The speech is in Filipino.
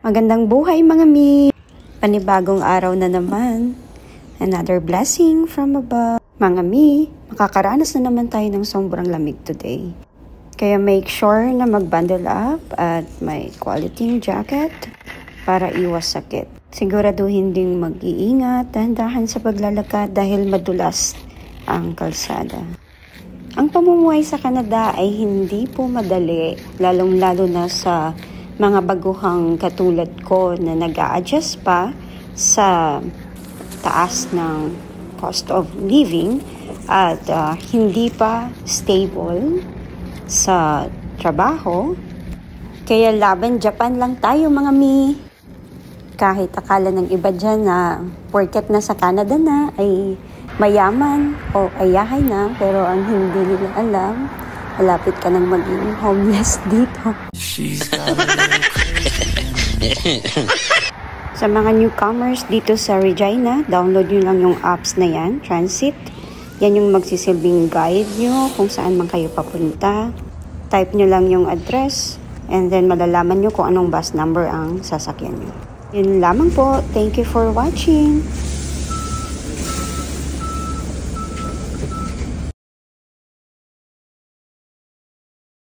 Magandang buhay mga mi! Panibagong araw na naman. Another blessing from above. Mga mi, makakaranas na naman tayo ng sobrang lamig today. Kaya make sure na mag-bundle up at may quality jacket para iwas sakit. Siguraduhin ding mag-iingat, dahan-dahan sa paglalakad dahil madulas ang kalsada. Ang pamumuhay sa Canada ay hindi po madali, lalong-lalo na sa mga baguhang katulad ko na nag-a-adjust pa sa taas ng cost of living at hindi pa stable sa trabaho. Kaya laban Japan lang tayo mga mi. Kahit akala ng iba dyan na porket na sa Canada na ay mayaman o ayahay na, pero ang hindi nila alam, malapit ka nang maging homeless dito. Sa mga newcomers dito sa Regina, download nyo lang yung apps na yan, Transit. Yan yung magsisilbing guide nyo kung saan man kayo papunta. Type nyo lang yung address and then malalaman nyo kung anong bus number ang sasakyan nyo. Yun lamang po. Thank you for watching.